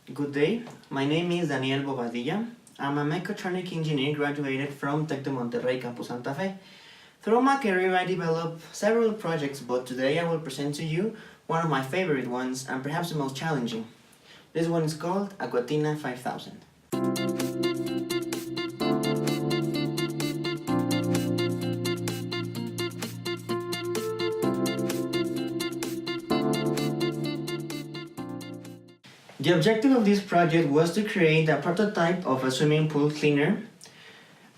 Good day, my name is Daniel Bobadilla. I'm a mechatronic engineer graduated from Tec de Monterrey Campus Santa Fe. Throughout my career I developed several projects, but today I will present to you one of my favorite ones and perhaps the most challenging. This one is called Aquatina 5000. The objective of this project was to create a prototype of a swimming pool cleaner,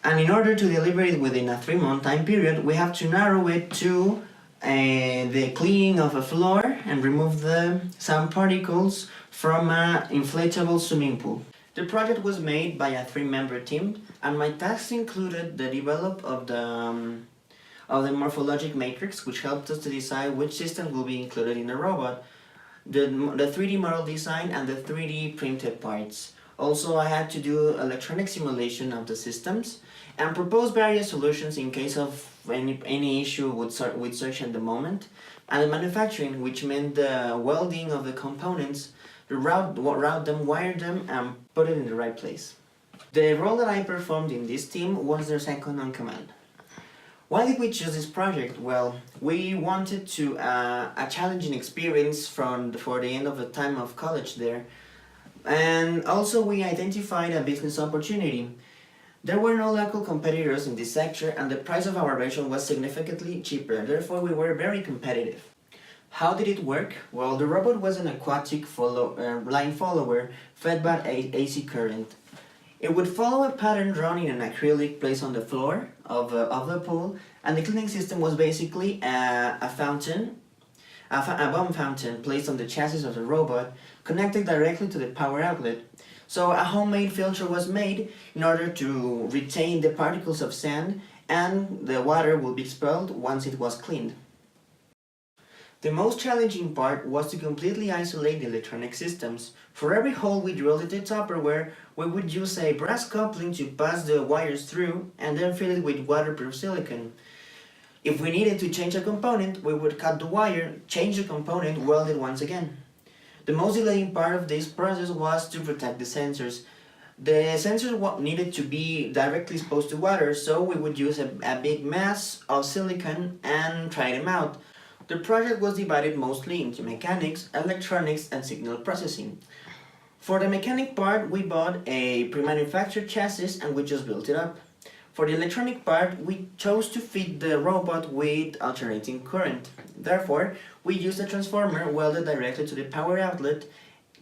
and in order to deliver it within a 3-month time period, we have to narrow it to the cleaning of a floor and remove the sand particles from an inflatable swimming pool. The project was made by a 3-member team, and my tasks included the development of the morphologic matrix, which helped us to decide which system will be included in the robot, the 3D model design, and the 3D printed parts. Also, I had to do electronic simulation of the systems and propose various solutions in case of any issue with search at the moment, and the manufacturing, which meant the welding of the components, route them, wire them, and put it in the right place. The role that I performed in this team was their second in command. Why did we choose this project? Well, we wanted to a challenging experience for the end of the time of college there, and also we identified a business opportunity. There were no local competitors in this sector, and the price of our version was significantly cheaper, therefore we were very competitive. How did it work? Well, the robot was an aquatic line follower fed by AC current. It would follow a pattern drawn in an acrylic placed on the floor of the pool, and the cleaning system was basically a bomb fountain placed on the chassis of the robot, connected directly to the power outlet. So a homemade filter was made in order to retain the particles of sand, and the water will be expelled once it was cleaned. The most challenging part was to completely isolate the electronic systems. For every hole we drilled in the Tupperware, we would use a brass coupling to pass the wires through and then fill it with waterproof silicone. If we needed to change a component, we would cut the wire, change the component, weld it once again. The most delaying part of this process was to protect the sensors. The sensors needed to be directly exposed to water, so we would use a big mass of silicone and try them out. The project was divided mostly into mechanics, electronics, and signal processing. For the mechanic part, we bought a pre-manufactured chassis and we just built it up. For the electronic part, we chose to feed the robot with alternating current. Therefore, we used a transformer welded directly to the power outlet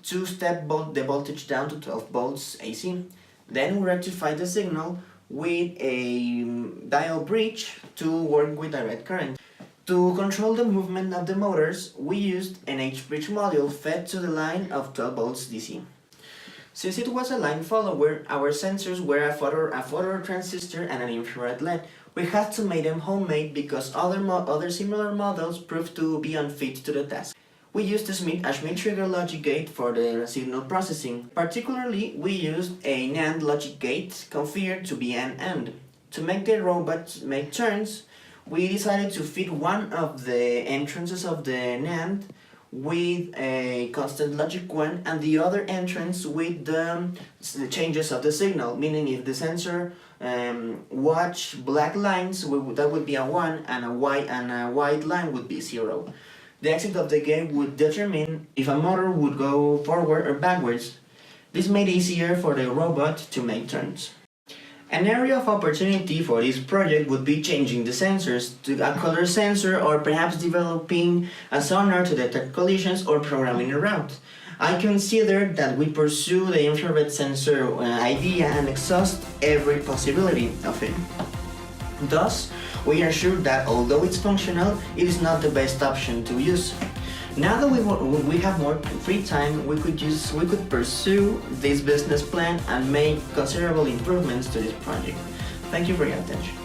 to step the voltage down to 12 volts AC. Then we rectified the signal with a dial bridge to work with direct current. To control the movement of the motors, we used an H-bridge module fed to the line of 12 volts DC. Since it was a line follower, our sensors were a phototransistor and an infrared LED. We had to make them homemade because other similar models proved to be unfit to the task. We used a Schmitt trigger logic gate for the signal processing. Particularly, we used a NAND logic gate configured to be an AND. To make the robot make turns, we decided to fit one of the entrances of the NAND with a constant logic 1 and the other entrance with the changes of the signal, meaning if the sensor watch black lines, that would be a 1, and a white line would be 0. The exit of the gate would determine if a motor would go forward or backwards. This made it easier for the robot to make turns. An area of opportunity for this project would be changing the sensors to a color sensor, or perhaps developing a sonar to detect collisions or programming a route. I consider that we pursue the infrared sensor idea and exhaust every possibility of it. Thus, we are sure that although it's functional, it is not the best option to use. Now that we have more free time, we could pursue this business plan and make considerable improvements to this project. Thank you for your attention.